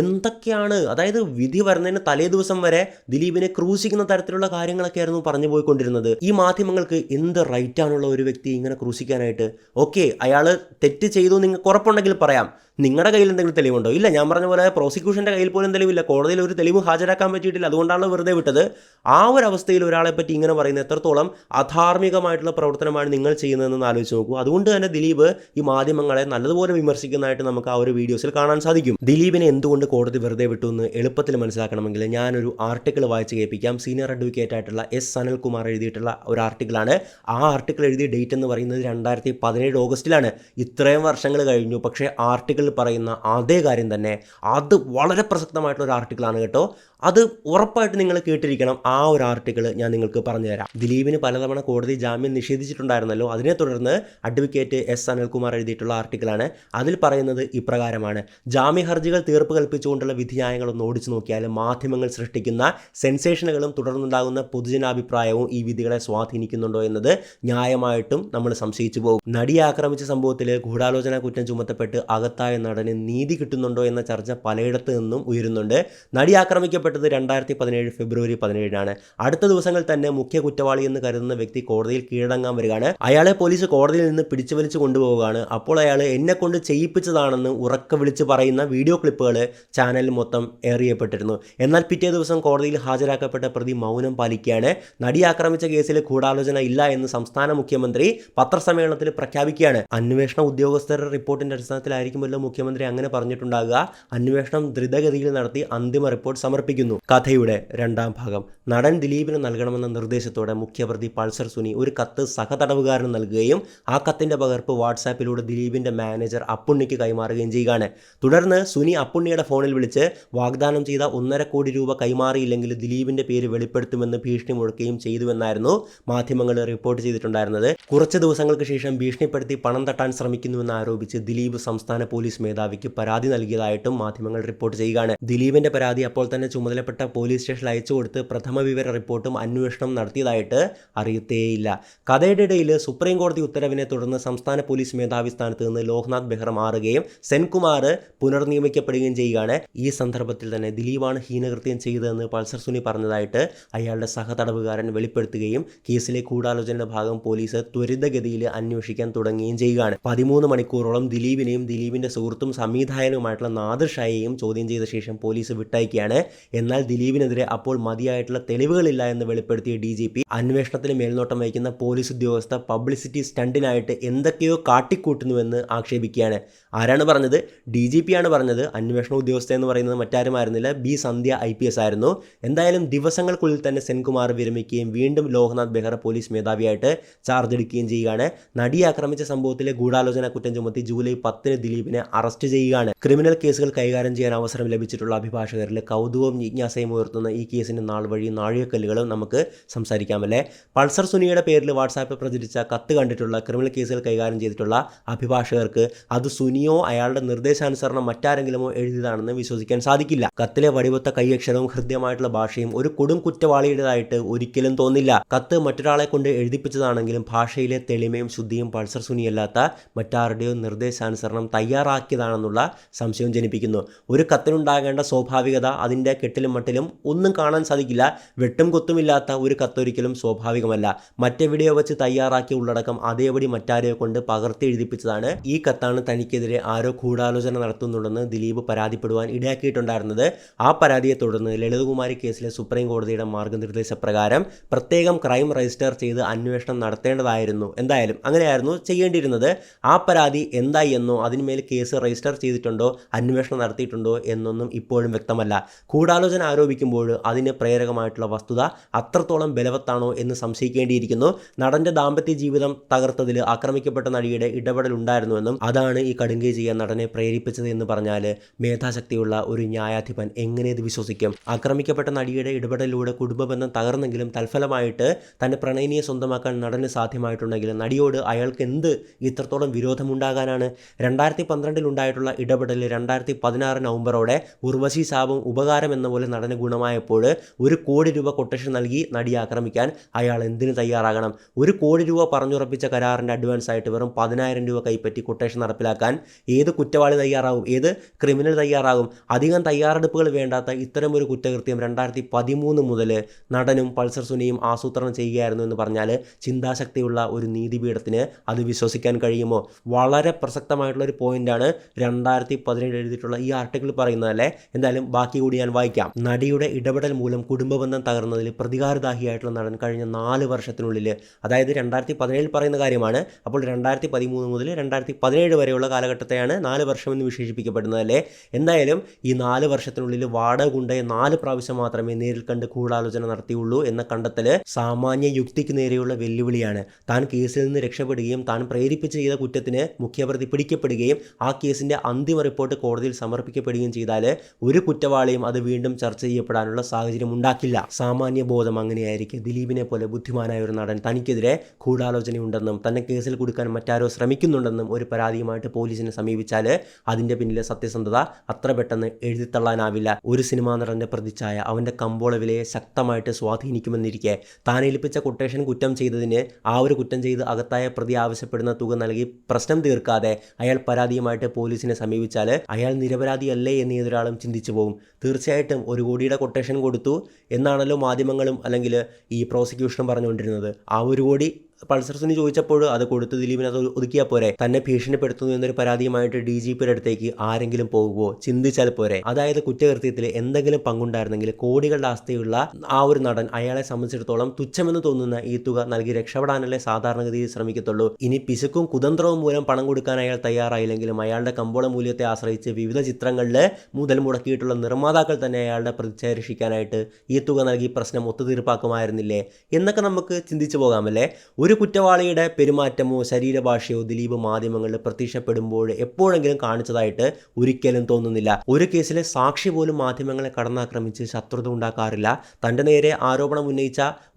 എന്തൊക്കെയാണ്, അതായത് വിധി വരുന്നതിന് തലേ ദിവസം വരെ ദിലീപിനെ ക്രൂശിക്കുന്ന തരത്തിലുള്ള കാര്യങ്ങളൊക്കെ എന്നൊക്കെയായിരുന്നു പറഞ്ഞു പോയിക്കൊണ്ടിരുന്നത്. ഈ മാധ്യമങ്ങൾക്ക് എന്ത് റൈറ്റാണുള്ള ഒരു വ്യക്തി ഇങ്ങനെ ക്രൂശിക്കാനായിട്ട്? ഓക്കെ, അയാൾ തെറ്റ് ചെയ്തു നിങ്ങൾക്ക് ഉറപ്പുണ്ടെങ്കിൽ പറയാം. നിങ്ങളുടെ കയ്യിൽ എന്തെങ്കിലും തെളിവുണ്ടോ? ഇല്ല. ഞാൻ പറഞ്ഞ പോലെ പ്രോസിക്യൂഷൻ്റെ കയ്യിൽ പോലും തെളിവില്ല. കോടതിയിൽ ഒരു തെളിവ് ഹാജരാക്കാൻ പറ്റിയിട്ടില്ല. അതുകൊണ്ടാണ് വെറുതെ വിട്ടത്. ആ ഒരു അവസ്ഥയിൽ ഒരാളെ പറ്റി ഇങ്ങനെ പറയുന്നത് എത്രത്തോളം അധാർമികമായിട്ടുള്ള പ്രവർത്തനമാണ് നിങ്ങൾ ചെയ്യുന്നതെന്ന് ആലോചിച്ച് നോക്കൂ. അതുകൊണ്ട് തന്നെ ദിലീപ് ഈ മാധ്യമങ്ങളെ നല്ലതുപോലെ വിമർശിക്കുന്നതായിട്ട് നമുക്ക് ആ ഒരു വീഡിയോസിൽ കാണാൻ സാധിക്കും. ദിലീപിനെ എന്തുകൊണ്ട് കോടതി വെറുതെ വിട്ടു എന്ന് എളുപ്പത്തിൽ മനസ്സിലാക്കണമെങ്കിൽ ഞാനൊരു ആർട്ടിക്കിൾ വായിച്ച് കേൾപ്പിക്കാം. സീനിയർ അഡ്വക്കേറ്റ് ആയിട്ടുള്ള എസ് സനൽകുമാർ എഴുതിയിട്ടുള്ള ഒരു ആർട്ടിക്കിളാണ്. ആ ആർട്ടിക്കിൾ എഴുതിയ ഡേറ്റ് എന്ന് പറയുന്നത് 2017 ഓഗസ്റ്റിലാണ്. ഇത്രയും വർഷങ്ങൾ കഴിഞ്ഞു, പക്ഷേ ആർട്ടിക്കിൾ പറയുന്ന അതേ കാര്യം തന്നെ. അത് വളരെ പ്രസക്തമായിട്ടുള്ള ഒരു ആർട്ടിക്കിളാണ് കേട്ടോ. അത് ഉറപ്പായിട്ട് നിങ്ങൾ കേട്ടിരിക്കണം. ആ ഒരു ആർട്ടിക്കിൾ ഞാൻ നിങ്ങൾക്ക് പറഞ്ഞു തരാം. ദിലീപിന് പലതവണ കോടതി ജാമ്യം നിഷേധിച്ചിട്ടുണ്ടായിരുന്നല്ലോ. അതിനെ തുടർന്ന് അഡ്വക്കേറ്റ് എസ് സനൽകുമാർ എഴുതിയിട്ടുള്ള ആർട്ടിക്കിളാണ്. അതിൽ പറയുന്നത് ഇപ്രകാരമാണ്: ജാമ്യ ഹർജികൾ തീർപ്പ് കൽപ്പിച്ചുകൊണ്ടുള്ള വിധിന്യായങ്ങളൊന്ന് ഓടിച്ചു നോക്കിയാൽ മാധ്യമങ്ങൾ സൃഷ്ടിക്കുന്ന സെൻസേഷനുകളും തുടർന്നുണ്ടാകുന്ന പൊതുജനാഭിപ്രായവും ഈ വിധികളെ സ്വാധീനിക്കുന്നുണ്ടോ എന്നത് ന്യായമായിട്ടും നമ്മൾ സംശയിച്ചു പോകും. നടിയെ ആക്രമിച്ച സംഭവത്തിൽ ഗൂഢാലോചന കുറ്റം ചുമത്തപ്പെട്ട് അകത്തായ നടന് നീതി കിട്ടുന്നുണ്ടോ എന്ന ചർച്ച പലയിടത്തു നിന്നും ഉയരുന്നുണ്ട്. നടി ആക്രമിക്കപ്പെട്ടത് 2017 ഫെബ്രുവരി 17 അടുത്ത ദിവസങ്ങൾ തന്നെ മുഖ്യ കുറ്റവാളി എന്ന് കരുതുന്ന വ്യക്തി കോടതിയിൽ കീഴടങ്ങാൻ വരികയാണ്. അയാളെ പോലീസ് കോടതിയിൽ നിന്ന് പിടിച്ചു വലിച്ചു കൊണ്ടുപോവുകയാണ്. അപ്പോൾ അയാൾ എന്നെ കൊണ്ട് ചെയ്യിപ്പിച്ചതാണെന്ന് ഉറക്കെ വിളിച്ച് പറയുന്ന വീഡിയോ ക്ലിപ്പുകൾ ചാനലിൽ മൊത്തം എറിയപ്പെട്ടിരുന്നു. എന്നാൽ പിറ്റേ ദിവസം കോടതിയിൽ ഹാജരാക്കപ്പെട്ട പ്രതി മൗനം പാലിക്കുകയാണ്. നടി ആക്രമിച്ച കേസിൽ ഗൂഢാലോചന ഇല്ല എന്ന് സംസ്ഥാന മുഖ്യമന്ത്രി പത്രസമ്മേളനത്തിൽ പ്രഖ്യാപിക്കുകയാണ്. അന്വേഷണ ഉദ്യോഗസ്ഥരുടെ റിപ്പോർട്ടിന്റെ അടിസ്ഥാനത്തിലായിരിക്കുമല്ലോ മുഖ്യമന്ത്രി അങ്ങനെ പറഞ്ഞിട്ടുണ്ടാകുക. അന്വേഷണം ദ്രുതഗതിയിൽ നടത്തി അന്തിമ റിപ്പോർട്ട് സമർപ്പിക്കുന്നു. കഥയുടെ രണ്ടാം ഭാഗം. നടൻ ദിലീപിന് നൽകണമെന്ന നിർദ്ദേശത്തോടെ മുഖ്യപ്രതി പൾസർ സുനി ഒരു കത്ത് സഹതടവുകാരന് നൽകുകയും ആ കത്തിന്റെ പകർപ്പ് വാട്സാപ്പിലൂടെ ദിലീപിന്റെ മാനേജർ അപ്പുണ്ണിക്ക് കൈമാറുകയും ചെയ്യുകയാണ്. തുടർന്ന് സുനി അപ്പുണ്ണിയുടെ ഫോണിൽ വിളിച്ച് വാഗ്ദാനം ചെയ്ത 1.5 കോടി രൂപ കൈമാറിയില്ലെങ്കിൽ ദിലീപിന്റെ പേര് വെളിപ്പെടുത്തുമെന്ന് ഭീഷണി മുഴക്കുകയും ചെയ്തുവെന്നായിരുന്നു മാധ്യമങ്ങൾ റിപ്പോർട്ട് ചെയ്തിട്ടുണ്ടായിരുന്നത്. കുറച്ച് ദിവസങ്ങൾക്ക് ശേഷം ഭീഷണിപ്പെടുത്തി പണം തട്ടാൻ ശ്രമിക്കുന്നുവെന്ന് ആരോപിച്ച് ദിലീപ് സംസ്ഥാന പോലീസ് മേധാവിക്ക് പരാതി നൽകിയതായിട്ടും മാധ്യമങ്ങൾ റിപ്പോർട്ട് ചെയ്യുകയാണ്. ദിലീപിന്റെ പരാതി അപ്പോൾ തന്നെ ചുമതലപ്പെട്ട പോലീസ് സ്റ്റേഷനിൽ അയച്ചു കൊടുത്ത് പ്രഥമ വിവര റിപ്പോർട്ടും അന്വേഷണം നടത്തിയതായിട്ട് അറിയത്തേയില്ല. കഥയുടെ ഇടയിൽ സുപ്രീം കോടതി ഉത്തരവിനെ തുടർന്ന് സംസ്ഥാന പോലീസ് മേധാവി സ്ഥാനത്ത് നിന്ന് ലോക്നാഥ് ബെഹ്റ മാറുകയും സെൻകുമാർ പുനർനിയമിക്കപ്പെടുകയും ചെയ്യുകയാണ്. ഈ സന്ദർഭത്തിൽ തന്നെ ദിലീപാണ് ഹീനകൃത്യം ചെയ്തതെന്ന് പൾസർ സുനി പറഞ്ഞതായിട്ട് അയാളുടെ സഹതടവുകാരൻ വെളിപ്പെടുത്തുകയും കേസിലെ ഗൂഢാലോചനയുടെ ഭാഗം പോലീസ് ത്വരിതഗതിയിൽ അന്വേഷിക്കാൻ തുടങ്ങുകയും ചെയ്യുകയാണ്. 13 മണിക്കൂറോളം ദിലീപിനെയും ദിലീപിന്റെ സുഹൃത്തും സംവിധായകനുമായിട്ടുള്ള നാദിർ ഷായെയും ചോദ്യം ചെയ്ത ശേഷം പോലീസ് വിട്ടയക്കുകയാണ്. എന്നാൽ ദിലീപിനെതിരെ അപ്പോൾ മതിയായിട്ടുള്ള തെളിവുകളില്ല എന്ന് വെളിപ്പെടുത്തിയ DGP അന്വേഷണത്തിന് മേൽനോട്ടം വഹിക്കുന്ന പോലീസ് ഉദ്യോഗസ്ഥ പബ്ലിസിറ്റി സ്റ്റണ്ടിനായിട്ട് എന്തൊക്കെയോ കാട്ടിക്കൂട്ടുന്നുവെന്ന് ആക്ഷേപിക്കുകയാണ്. ആരാണ് പറഞ്ഞത്? DGP ആണ് പറഞ്ഞത്. അന്വേഷണ ഉദ്യോഗസ്ഥ എന്ന് പറയുന്നത് മറ്റാരുമായിരുന്നില്ല, B സന്ധ്യ IPS ആയിരുന്നു. എന്തായാലും ദിവസങ്ങൾക്കുള്ളിൽ തന്നെ സെൻകുമാർ വിരമിക്കുകയും വീണ്ടും ലോക്നാഥ് ബെഹ്റ പോലീസ് മേധാവിയായിട്ട് ചാർജ് എടുക്കുകയും ചെയ്യുകയാണ്. നടിയെ ആക്രമിച്ച സംഭവത്തിലെ ഗൂഢാലോചന കുറ്റം ചുമത്തി ജൂലൈ 10 ദിലീപിനെ അറസ്റ്റ് ചെയ്യുകയാണ്. ക്രിമിനൽ കേസുകൾ കൈകാര്യം ചെയ്യാൻ അവസരം ലഭിച്ചിട്ടുള്ള അഭിഭാഷകരിൽ കൗതുകവും ജിജ്ഞാസയും ഉയർത്തുന്ന ഈ കേസിന്റെ നാൾ വഴി നാഴികക്കല്ലുകളും നമുക്ക് സംസാരിക്കാമല്ലേ. പൾസർ സുനിയുടെ പേരിൽ വാട്സാപ്പിൽ പ്രചരിച്ച കത്ത് കണ്ടിട്ടുള്ള ക്രിമിനൽ കേസുകൾ കൈകാര്യം ചെയ്തിട്ടുള്ള അഭിഭാഷകർക്ക് അത് സുനിയോ അയാളുടെ നിർദ്ദേശാനുസരണം മറ്റാരെങ്കിലുമോ എഴുതിയതാണെന്ന് വിശ്വസിക്കാൻ സാധിക്കില്ല. കത്തിലെ വടിവത്ത കൈയക്ഷരവും ഹൃദ്യമായിട്ടുള്ള ഭാഷയും ഒരു കൊടും കുറ്റവാളിയുടേതായിട്ട് ഒരിക്കലും തോന്നില്ല. കത്ത് മറ്റൊരാളെ കൊണ്ട് എഴുതിപ്പിച്ചതാണെങ്കിലും ഭാഷയിലെ തെളിമയും ശുദ്ധിയും പൾസർ സുനിയല്ലാത്ത മറ്റാരുടെയോ നിർദ്ദേശാനുസരണം തയ്യാറാക്കിയതാണെന്നുള്ള സംശയം ജനിപ്പിക്കുന്നു. ഒരു കത്തിനുണ്ടാകേണ്ട സ്വാഭാവികത അതിൻ്റെ കെട്ടിലും മട്ടിലും ഒന്നും കാണാൻ സാധിക്കില്ല. വെട്ടും കൊത്തുമില്ലാത്ത ഒരു കത്തൊരിക്കലും സ്വാഭാവികമല്ല. മറ്റെവിടെയോ വെച്ച് തയ്യാറാക്കിയ ഉള്ളടക്കം അതേപടി മറ്റാരെയോ കൊണ്ട് പകർത്തി എഴുതിപ്പിച്ചതാണ്. ഈ കത്താണ് തനിക്കെതിരെ ആരോ ഗൂഢാലോചന നടത്തുന്നുണ്ടെന്ന് ദിലീപ് പരാതിപ്പെടുവാൻ ഇടയാക്കിയിട്ടുണ്ടായിരുന്നത്. ആ പരാതിയെ തുടർന്ന് ലളിതകുമാരി കേസിലെ സുപ്രീം കോടതിയുടെ മാർഗനിർദ്ദേശപ്രകാരം പ്രത്യേകം ക്രൈം രജിസ്റ്റർ ചെയ്ത് അന്വേഷണം നടത്തേണ്ടതായിരുന്നു. എന്തായാലും അങ്ങനെയായിരുന്നു ചെയ്യേണ്ടിയിരുന്നത്. ആ പരാതി എന്തായി എന്നോ അതിന്മേൽ കേസ് രജിസ്റ്റർ ചെയ്തിട്ടുണ്ടോ അന്വേഷണം നടത്തിയിട്ടുണ്ടോ എന്നൊന്നും ഇപ്പോഴും വ്യക്തമല്ല. ഗൂഢാലോചന ആരോപിക്കുമ്പോൾ അതിന് പ്രേരകമായിട്ടുള്ള വസ്തുത അത്രത്തോളം ബലവത്താണോ എന്ന് സംശയിക്കേണ്ടിയിരിക്കുന്നു. നടന്റെ ദാമ്പത്യ ജീവിതം തകർത്തതിൽ ആക്രമിക്കപ്പെട്ട നടിയുടെ ഇടപെടൽ ഉണ്ടായിരുന്നുവെന്നും അതാണ് ഈ കടുങ്കൈ ചെയ്യാൻ നടനെ പ്രേരിപ്പിച്ചത് എന്ന് പറഞ്ഞാൽ മേധാശക്തിയുള്ള ഒരു ന്യായാധിപൻ എങ്ങനെ ഇത് വിശ്വസിക്കും? ആക്രമിക്കപ്പെട്ട നടിയുടെ ഇടപെടലിലൂടെ കുടുംബബന്ധം തകർന്നെങ്കിലും തൽഫലമായിട്ട് തന്റെ പ്രണയിനിയെ സ്വന്തമാക്കാൻ നടന് സാധ്യമായിട്ടുണ്ടെങ്കിൽ നടിയോട് അയാൾക്ക് എന്ത് ഇത്രത്തോളം വിരോധമുണ്ടാകാനാണ്? 2012 ഉണ്ടായിട്ടുള്ള ഇടപെടൽ 2016 നവംബറോടെ ഉർവശി സാബും ഉപകാരം എന്ന പോലെ നടന് ഗുണമായപ്പോൾ 1 കോടി രൂപ കൊട്ടേഷൻ നൽകി നടിയെ ആക്രമിക്കാൻ അയാൾ എന്തിനു തയ്യാറാകണം? 1 കോടി രൂപ പറഞ്ഞുറപ്പിച്ച കരാറിൻ്റെ അഡ്വാൻസ് ആയിട്ട് വെറും 10,000 രൂപ കൈപ്പറ്റി കൊട്ടേഷൻ നടപ്പിലാക്കാൻ ഏത് കുറ്റവാളി തയ്യാറാകും? ഏത് ക്രിമിനൽ തയ്യാറാകും? അധികം തയ്യാറെടുപ്പുകൾ വേണ്ടാത്ത ഇത്തരമൊരു കുറ്റകൃത്യം 2013 മുതൽ നടനും പൾസർ സുനിയും ആസൂത്രണം ചെയ്യുകയായിരുന്നു എന്ന് പറഞ്ഞാൽ ചിന്താശക്തിയുള്ള ഒരു നീതിപീഠത്തിന് അത് വിശ്വസിക്കാൻ കഴിയുമോ? വളരെ പ്രസക്തമായിട്ടുള്ള ഒരു പോയിന്റാണ് 2017 എഴുതിയിട്ടുള്ള ഈ ആർട്ടിക്കിൾ പറയുന്നതല്ലേ. എന്തായാലും ബാക്കി കൂടി ഞാൻ വായിക്കാം. നടിയുടെ ഇടപെടൽ മൂലം കുടുംബബന്ധം തകർന്നതിൽ പ്രതികാരദാഹിയായിട്ടുള്ള നടൻ കഴിഞ്ഞ 4 വർഷത്തിനുള്ളിൽ, അതായത് 2017 പറയുന്ന കാര്യമാണ്, അപ്പോൾ 2013 മുതൽ 2017 വരെയുള്ള കാലഘട്ടത്തെയാണ് 4 വർഷം എന്ന് വിശേഷിപ്പിക്കപ്പെടുന്നതല്ലേ. എന്തായാലും ഈ 4 വർഷത്തിനുള്ളിൽ വാടക ഗുണ്ടയെ 4 പ്രാവശ്യം മാത്രമേ നേരിൽ കണ്ട് ഗൂഢാലോചന നടത്തിയുള്ളൂ എന്ന കണ്ടെത്തൽ സാമാന്യ യുക്തിക്ക് നേരെയുള്ള വെല്ലുവിളിയാണ്. താൻ കേസിൽ നിന്ന് രക്ഷപ്പെടുകയും താൻ പ്രേരിപ്പിച്ച് ചെയ്ത കുറ്റത്തിന് മുഖ്യപ്രതി പിടിക്കപ്പെടുകയും ആ കേസിൻ്റെ അന്തിമ റിപ്പോർട്ട് കോടതിയിൽ സമർപ്പിക്കപ്പെടുകയും ചെയ്താൽ ഒരു കുറ്റവാളിയും അത് വീണ്ടും ചർച്ച ചെയ്യപ്പെടാനുള്ള സാഹചര്യം ഉണ്ടാക്കില്ല. സാമാന്യ ബോധം അങ്ങനെയായിരിക്കും. ദിലീപിനെ പോലെ ബുദ്ധിമാനായ ഒരു നടൻ തനിക്കെതിരെ ഗൂഢാലോചനയുണ്ടെന്നും തന്നെ കേസിൽ കൊടുക്കാൻ മറ്റാരോ ശ്രമിക്കുന്നുണ്ടെന്നും ഒരു പരാതിയുമായിട്ട് പോലീസിനെ സമീപിച്ചാൽ അതിൻ്റെ പിന്നിലെ സത്യസന്ധത അത്ര പെട്ടെന്ന് എഴുതിത്തള്ളാനാവില്ല. ഒരു സിനിമാ നടൻ്റെ പ്രതിച്ഛായ അവൻ്റെ കമ്പോള വിലയെ ശക്തമായിട്ട് സ്വാധീനിക്കുമെന്നിരിക്കെ താൻ ഏൽപ്പിച്ച കൊട്ടേഷൻ കുറ്റം ചെയ്തതിന് ആ ഒരു കുറ്റം ചെയ്ത് അകത്തായ പ്രതി ആവശ്യപ്പെടുന്ന തുക നൽകി പ്രശ്നം തീർക്കാതെ അയാൾ പരാതിയുമായിട്ട് പോലീസിനെ സമീപിച്ചാൽ അയാൾ നിരപരാധിയല്ലേ എന്ന് ഏതൊരാളും ചിന്തിച്ചു പോകും. തീർച്ചയായിട്ടും 1 കോടിയുടെ കൊട്ടേഷൻ കൊടുത്തു എന്നാണല്ലോ മാധ്യമങ്ങളും അല്ലെങ്കിൽ ഈ പ്രോസിക്യൂഷനും പറഞ്ഞുകൊണ്ടിരുന്നത്. ആ 1 കോടി പൾസർ സുനി ചോദിച്ചപ്പോൾ അത് കൊടുത്ത് ദിലീപിനെ അത് ഒതുക്കിയാൽ പോരെ? തന്നെ ഭീഷണിപ്പെടുത്തുന്നു എന്നൊരു പരാതിയുമായിട്ട് DGPയുടെ അടുത്തേക്ക് ആരെങ്കിലും പോകുമോ? ചിന്തിച്ചാൽ പോരെ? അതായത് കുറ്റകൃത്യത്തിൽ എന്തെങ്കിലും പങ്കുണ്ടായിരുന്നെങ്കിൽ കോടികളുടെ ആസ്തിയുള്ള ആ ഒരു നടൻ അയാളെ സംബന്ധിച്ചിടത്തോളം തുച്ഛമെന്ന് തോന്നുന്ന ഈ തുക നൽകി രക്ഷപ്പെടാനല്ലേ സാധാരണഗതിയിൽ ശ്രമിക്കത്തുള്ളൂ. ഇനി പിശുക്കും കുതന്ത്രവും മൂലം പണം കൊടുക്കാൻ അയാൾ തയ്യാറായില്ലെങ്കിലും അയാളുടെ കമ്പോള മൂല്യത്തെ ആശ്രയിച്ച് വിവിധ ചിത്രങ്ങളിൽ മുതൽ മുടക്കിയിട്ടുള്ള നിർമ്മാതാക്കൾ തന്നെ അയാളുടെ പ്രതിച്ഛായ രക്ഷിക്കാനായിട്ട് ഈ തുക നൽകി പ്രശ്നം ഒത്തുതീർപ്പാക്കുമായിരുന്നില്ലേ എന്നൊക്കെ നമുക്ക് ചിന്തിച്ചു പോകാമല്ലേ. ഒരു കുറ്റവാളിയുടെ പെരുമാറ്റമോ ശരീരഭാഷയോ ദിലീപ് മാധ്യമങ്ങളിൽ പ്രത്യക്ഷപ്പെടുമ്പോൾ എപ്പോഴെങ്കിലും കാണിച്ചതായിട്ട് ഒരിക്കലും തോന്നുന്നില്ല. ഒരു കേസിലെ സാക്ഷി പോലും മാധ്യമങ്ങളെ കടന്നാക്രമിച്ച് ശത്രുത ഉണ്ടാക്കാറില്ല. തൻ്റെ നേരെ ആരോപണം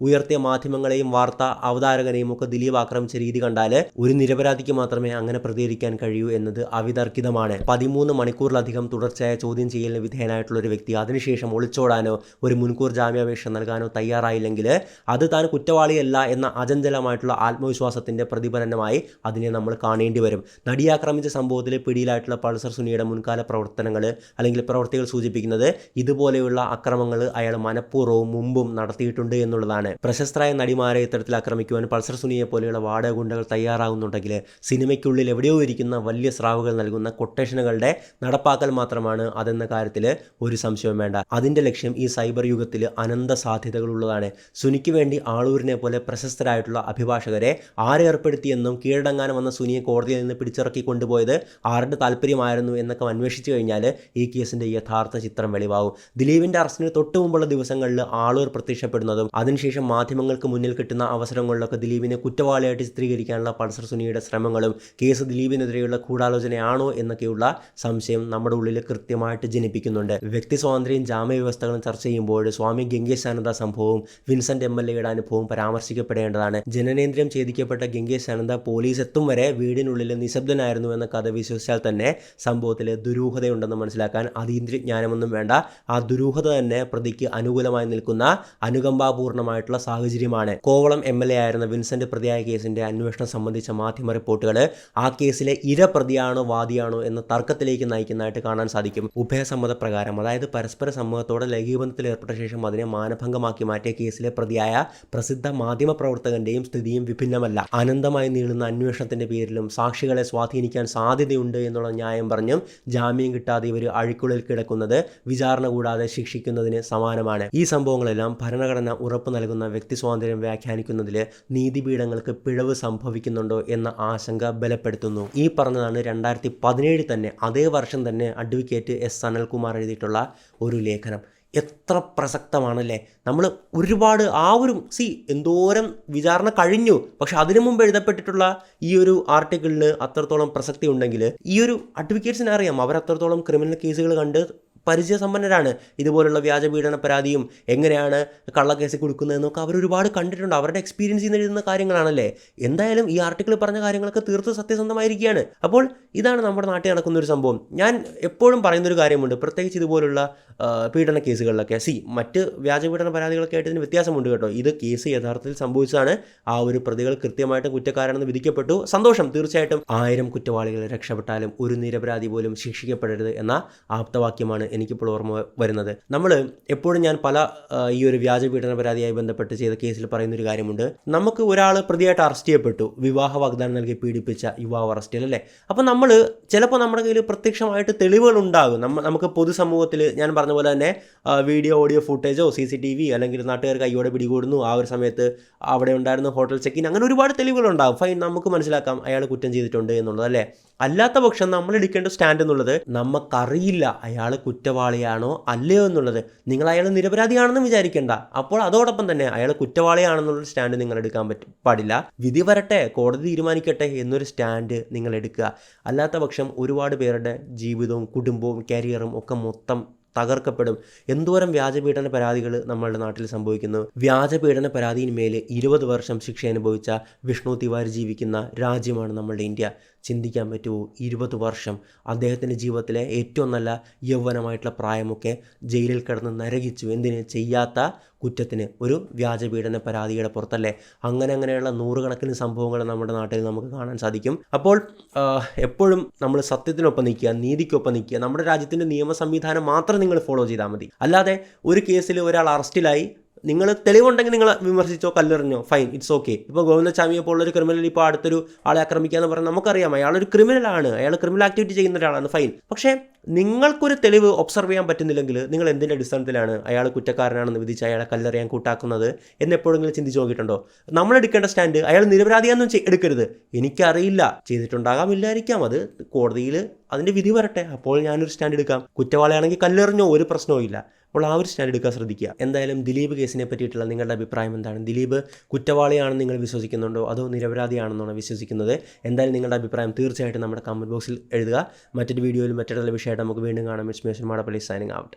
ഉയർത്തിയ മാധ്യമങ്ങളെയും വാർത്താ അവതാരകനെയും ഒക്കെ ദിലീപ് ആക്രമിച്ച രീതി കണ്ടാൽ ഒരു നിരപരാധിക്ക് മാത്രമേ അങ്ങനെ പ്രതികരിക്കാൻ കഴിയൂ എന്നത് അവിതർക്കിതമാണ്. 13 മണിക്കൂറിലധികം തുടർച്ചയായ ചോദ്യം ചെയ്യലിന് വിധേയനായിട്ടുള്ള ഒരു വ്യക്തി അതിനുശേഷം ഒളിച്ചോടാനോ ഒരു മുൻകൂർ ജാമ്യാപേക്ഷ നൽകാനോ തയ്യാറായില്ലെങ്കിൽ അത് താൻ കുറ്റവാളിയല്ല എന്ന അചഞ്ചലമായിട്ടുള്ള ആത്മവിശ്വാസത്തിൻ്റെ പ്രതിഫലനമായി അതിനെ നമ്മൾ കാണേണ്ടി വരും. നടിയാക്രമിച്ച സംഭവത്തിൽ പിടിയിലായിട്ടുള്ള പൾസർ സുനിയുടെ മുൻകാല പ്രവർത്തനങ്ങൾ അല്ലെങ്കിൽ പ്രവർത്തികൾ സൂചിപ്പിക്കുന്നത് ഇതുപോലെയുള്ള അക്രമങ്ങൾ അയാൾ മനഃപൂർവ്വവും മുമ്പും നടത്തിയിട്ടുണ്ട് എന്നുള്ളതാണ്. പ്രശസ്തരായ നടിമാരെ ഇത്തരത്തിൽ ആക്രമിക്കുവാൻ പൾസർ സുനിയെ പോലെയുള്ള വാടക ഗുണ്ടകൾ തയ്യാറാകുന്നുണ്ടെങ്കിൽ സിനിമയ്ക്കുള്ളിൽ എവിടെയോ ഇരിക്കുന്ന വലിയ സ്രാവുകൾ നൽകുന്ന കൊട്ടേഷനുകളുടെ നടപ്പാക്കൽ മാത്രമാണ് അതെന്ന കാര്യത്തിൽ ഒരു സംശയവും വേണ്ട. അതിൻ്റെ ലക്ഷ്യം ഈ സൈബർ യുഗത്തിൽ അനന്ത സാധ്യതകളുള്ളതാണ്. സുനിക്ക് വേണ്ടി ആളൂരിനെ പോലെ പ്രശസ്തരായിട്ടുള്ള അഭിഭാഷകരെ ആരേർപ്പെടുത്തിയെന്നും കീഴടങ്ങാൻ വന്ന സുനിയെ കോടതിയിൽ നിന്ന് പിടിച്ചിറക്കി കൊണ്ടുപോയത് ആരുടെ താല്പര്യമായിരുന്നു എന്നൊക്കെ അന്വേഷിച്ചു കഴിഞ്ഞാൽ ഈ കേസിൻ്റെ യഥാർത്ഥ ചിത്രം വെളിവാകും. ദിലീപിൻ്റെ അറസ്റ്റിന് തൊട്ട് മുമ്പുള്ള ദിവസങ്ങളിൽ ആളൂർ പ്രത്യക്ഷപ്പെടുന്നതും അതിനുശേഷം മാധ്യമങ്ങൾക്ക് മുന്നിൽ കിട്ടുന്ന അവസരങ്ങളിലൊക്കെ ദിലീപിനെ കുറ്റവാളിയായിട്ട് ചിത്രീകരിക്കാനുള്ള പൾസർ സുനിയുടെ ശ്രമങ്ങളും കേസ് ദിലീപിനെതിരെയുള്ള ഗൂഢാലോചനയാണോ എന്നൊക്കെയുള്ള സംശയം നമ്മുടെ ഉള്ളിൽ കൃത്യമായിട്ട് ജനിപ്പിക്കുന്നുണ്ട്. വ്യക്തി സ്വാതന്ത്ര്യം ജാമ്യവ്യവസ്ഥകളും ചർച്ച ചെയ്യുമ്പോൾ സ്വാമി ഗംഗേശാനന്ദ സംഭവവും വിൻസെൻ്റ് MLAയുടെ അനുഭവവും പരാമർശിക്കപ്പെടേണ്ടതാണ്. ജനനേന്ദ്രിയം ഛേദിക്കപ്പെട്ട ഗംഗേശാനന്ദ പോലീസ് എത്തും വരെ വീടിനുള്ളിൽ നിശബ്ദനായിരുന്നു എന്ന കഥ വിശ്വസിച്ചാൽ തന്നെ സംഭവത്തിൽ ദുരൂഹതയുണ്ടെന്ന് മനസ്സിലാക്കാൻ അതീന്ദ്രിയജ്ഞാനമൊന്നും വേണ്ട. ആ ദുരൂഹത തന്നെ പ്രതിക്ക് അനുകൂലമായി നിൽക്കുന്ന അനുകമ്പാപൂർണമായിട്ടുള്ള സാഹചര്യമാണ്. കോവളം MLA ആയിരുന്ന വിൻസെൻ്റ് പ്രതിയായ കേസിൻ്റെ അന്വേഷണം സംബന്ധിച്ച മാധ്യമ റിപ്പോർട്ടുകൾ ആ കേസിലെ പ്രതിയാണോ വാദിയാണോ എന്ന തർക്കത്തിലേക്ക് നയിക്കുന്നതായിട്ട് കാണാൻ സാധിക്കും. ഉഭയസമ്മത പ്രകാരം, അതായത് പരസ്പര സമ്മതത്തോടെ ലൈംഗിക ബന്ധത്തിൽ ഏർപ്പെട്ട ശേഷം അതിനെ മാനഭംഗമാക്കി മാറ്റിയ കേസിലെ പ്രതിയായ പ്രസിദ്ധ മാധ്യമ പ്രവർത്തകന്റെയും സ്ഥിതിയും വിഭിന്നമല്ല. അനന്തമായി നീളുന്ന അന്വേഷണത്തിന്റെ പേരിലും സാക്ഷികളെ സ്വാധീനിക്കാൻ സാധ്യതയുണ്ട് എന്നുള്ള ന്യായം പറഞ്ഞും ജാമ്യം കിട്ടാതെ ഇവർ അഴിക്കുള്ളിൽ കിടക്കുന്നത് വിചാരണ കൂടാതെ ശിക്ഷിക്കുന്നതിന് സമാനമാണ്. ഈ സംഭവങ്ങളെല്ലാം ഭരണഘടന ഉറപ്പ് നൽകുന്ന വ്യക്തി സ്വാതന്ത്ര്യം വ്യാഖ്യാനിക്കുന്നതിൽ നീതിപീഠങ്ങൾക്ക് പിഴവ് സംഭവിക്കുന്നുണ്ടോ എന്ന ആശങ്ക ബലപ്പെടുത്തുന്നു. ഈ പറഞ്ഞതാണ് 2017 തന്നെ, അതേ വർഷം തന്നെ അഡ്വക്കേറ്റ് S. സനൽകുമാർ എഴുതിയിട്ടുള്ള ഒരു ലേഖനം. എത്ര പ്രസക്തമാണല്ലേ. നമ്മൾ ഒരുപാട് എന്തോരം വിചാരണ കഴിഞ്ഞു, പക്ഷെ അതിനു മുമ്പ് എഴുതപ്പെട്ടിട്ടുള്ള ഈ ഒരു ആർട്ടിക്കിളിന് അത്രത്തോളം പ്രസക്തി ഉണ്ടെങ്കിൽ ഈ ഒരു അഡ്വക്കേറ്റ്സിനെ അറിയാം. അവരത്രത്തോളം ക്രിമിനൽ കേസുകൾ കണ്ട് പരിചയസമ്പന്നരാണ്. ഇതുപോലുള്ള വ്യാജ പീഡന പരാതിയും എങ്ങനെയാണ് കള്ളക്കേസ് കൊടുക്കുന്നതെന്നൊക്കെ അവരൊരുപാട് കണ്ടിട്ടുണ്ട്. അവരുടെ എക്സ്പീരിയൻസിൽ നിന്ന് എഴുതുന്ന കാര്യങ്ങളാണല്ലേ. എന്തായാലും ഈ ആർട്ടിക്കിൾ പറഞ്ഞ കാര്യങ്ങളൊക്കെ തീർത്ത് സത്യസന്ധമായിരിക്കുകയാണ്. അപ്പോൾ ഇതാണ് നമ്മുടെ നാട്ടിൽ നടക്കുന്ന ഒരു സംഭവം. ഞാൻ എപ്പോഴും പറയുന്നൊരു കാര്യമുണ്ട്, പ്രത്യേകിച്ച് ഇതുപോലുള്ള പീഡന കേസുകളിലൊക്കെ മറ്റ് വ്യാജ പീഡന പരാതികളൊക്കെ ആയിട്ട് ഇതിന് വ്യത്യാസമുണ്ട് കേട്ടോ. ഇത് കേസ് യഥാർത്ഥത്തിൽ സംഭവിച്ചതാണ്. ആ ഒരു പ്രതികൾ കൃത്യമായിട്ട് കുറ്റക്കാരാണെന്ന് വിധിക്കപ്പെട്ടു. സന്തോഷം. തീർച്ചയായിട്ടും 1000 കുറ്റവാളികൾ രക്ഷപ്പെട്ടാലും ഒരു നിരപരാധി പോലും ശിക്ഷിക്കപ്പെടരുത് എന്ന ആപ്തവാക്യമാണ് എനിക്കിപ്പോൾ ഓർമ്മ വരുന്നത്. നമ്മൾ എപ്പോഴും ഞാൻ പല ഈ ഒരു വ്യാജ പീഡന പരാതിയായി ബന്ധപ്പെട്ട് ചെയ്ത കേസിൽ പറയുന്നൊരു കാര്യമുണ്ട്. നമുക്ക് ഒരാൾ പ്രതിയായിട്ട് അറസ്റ്റ് ചെയ്യപ്പെട്ടു, വിവാഹ വാഗ്ദാനം നൽകി പീഡിപ്പിച്ച യുവാവ് അറസ്റ്റിൽ അല്ലേ. അപ്പോൾ നമ്മൾ ചിലപ്പോൾ നമ്മുടെ കയ്യിൽ പ്രത്യക്ഷമായിട്ട് തെളിവുകൾ ഉണ്ടാകും. നമുക്ക് പൊതുസമൂഹത്തിൽ ഞാൻ പറഞ്ഞ പോലെ തന്നെ വീഡിയോ ഓഡിയോ ഫുട്ടേജോ CCTV അല്ലെങ്കിൽ നാട്ടുകാർ കൈയോടെ പിടികൂടുന്നു, ആ ഒരു സമയത്ത് അവിടെ ഉണ്ടായിരുന്ന ഹോട്ടൽ ചെക്കിൻ, അങ്ങനെ ഒരുപാട് തെളിവുകളുണ്ടാകും. ഫൈൻ, നമുക്ക് മനസ്സിലാക്കാം അയാൾ കുറ്റം ചെയ്തിട്ടുണ്ട് എന്നുള്ളത് അല്ലേ. അല്ലാത്ത പക്ഷം നമ്മൾ എടുക്കേണ്ട സ്റ്റാൻഡ് എന്നുള്ളത് നമുക്കറിയില്ല അയാൾ കുറ്റവാളിയാണോ അല്ലയോ എന്നുള്ളത്. നിങ്ങൾ അയാൾ നിരപരാധിയാണെന്ന് വിചാരിക്കേണ്ട. അപ്പോൾ അതോടൊപ്പം തന്നെ അയാൾ കുറ്റവാളിയാണെന്നുള്ള സ്റ്റാൻഡ് നിങ്ങൾ എടുക്കാൻ പാടില്ല. വിധി വരട്ടെ, കോടതി തീരുമാനിക്കട്ടെ എന്നൊരു സ്റ്റാൻഡ് നിങ്ങൾ എടുക്കുക. അല്ലാത്ത പക്ഷം ഒരുപാട് പേരുടെ ജീവിതവും കുടുംബവും കരിയറും ഒക്കെ മൊത്തം തകർക്കപ്പെടും. എന്തോരം വ്യാജപീഡന പരാതികൾ നമ്മളുടെ നാട്ടിൽ സംഭവിക്കുന്നു. വ്യാജപീഡന പരാതിയിന്മേൽ 20 വർഷം ശിക്ഷ അനുഭവിച്ച വിഷ്ണു തിവാരി ജീവിക്കുന്ന രാജ്യമാണ് നമ്മളുടെ ഇന്ത്യ. ചിന്തിക്കാൻ പറ്റുമോ? 20 വർഷം അദ്ദേഹത്തിൻ്റെ ജീവിതത്തിലെ ഏറ്റവും നല്ല യൗവനമായിട്ടുള്ള പ്രായമൊക്കെ ജയിലിൽ കിടന്ന് നരകിച്ചു. എന്തിന്? ചെയ്യാത്ത കുറ്റത്തിന്, ഒരു വ്യാജപീഡന പരാതിയുടെ പുറത്തല്ലേ. അങ്ങനെയുള്ള നൂറുകണക്കിന് സംഭവങ്ങൾ നമ്മുടെ നാട്ടിൽ നമുക്ക് കാണാൻ സാധിക്കും. അപ്പോൾ എപ്പോഴും നമ്മൾ സത്യത്തിനൊപ്പം നിൽക്കുക, നീതിക്കൊപ്പം നിൽക്കുക. നമ്മുടെ രാജ്യത്തിൻ്റെ നിയമ സംവിധാനം മാത്രം നിങ്ങൾ ഫോളോ ചെയ്താൽ മതി. അല്ലാതെ ഒരു കേസിൽ ഒരാൾ അറസ്റ്റിലായി, നിങ്ങൾ തെളിവുണ്ടെങ്കിൽ നിങ്ങൾ വിമർശിച്ചോ കല്ലെറിഞ്ഞോ, ഫൈൻ, ഇറ്റ്സ് ഓക്കെ. ഇപ്പോൾ ഗോവിന്ദചാമിയെ പോലുള്ളൊരു ക്രിമിനൽ ഇപ്പോൾ അടുത്തൊരു ആളെ ആക്രമിക്കുക എന്ന് പറഞ്ഞാൽ നമുക്കറിയാം അയാളൊരു ക്രിമിനലാണ്, അയാൾ ക്രിമിനൽ ആക്ടിവിറ്റി ചെയ്യുന്ന ഒരാളാണ്, ഫൈൻ. പക്ഷേ നിങ്ങൾക്കൊരു തെളിവ് ഒബ്സർവ് ചെയ്യാൻ പറ്റുന്നില്ലെങ്കിൽ നിങ്ങൾ എന്തിൻ്റെ അടിസ്ഥാനത്തിലാണ് അയാൾ കുറ്റക്കാരനാണെന്ന് വിധിച്ച് അയാളെ കല്ലെറിയാൻ കൂട്ടാക്കുന്നത് എന്നെപ്പോഴെങ്കിലും ചിന്തിച്ച് നോക്കിയിട്ടുണ്ടോ? നമ്മളെടുക്കേണ്ട സ്റ്റാൻഡ് അയാൾ നിരപരാധിയാണെന്നും എടുക്കരുത്. എനിക്കറിയില്ല, ചെയ്തിട്ടുണ്ടാകാം, ഇല്ലായിരിക്കാം, അത് കോടതിയിൽ അതിൻ്റെ വിധി വരട്ടെ, അപ്പോൾ ഞാനൊരു സ്റ്റാൻഡ് എടുക്കാം. കുറ്റവാളിയാണെങ്കിൽ കല്ലെറിഞ്ഞോ, ഒരു പ്രശ്നവും ഇല്ല. അപ്പോൾ ആ ഒരു സ്റ്റാൻഡ് എടുക്കാൻ ശ്രദ്ധിക്കുക. എന്തായാലും ദിലീപ് കേസിനെ പറ്റിയിട്ടുള്ള നിങ്ങളുടെ അഭിപ്രായം എന്താണ്? ദിലീപ് കുറ്റവാളിയാണെന്ന് നിങ്ങൾ വിശ്വസിക്കുന്നുണ്ടോ അതോ നിരപരാധിയാണെന്നാണോ വിശ്വസിക്കുന്നത്? എന്തായാലും നിങ്ങളുടെ അഭിപ്രായം തീർച്ചയായിട്ടും നമ്മുടെ കമൻറ്റ് ബോക്സിൽ എഴുതുക. മറ്റൊരു വീഡിയോയിൽ മറ്റൊരു വിഷയമായിട്ട് നമുക്ക് വീണ്ടും കാണാം. It's me Madappally signing out.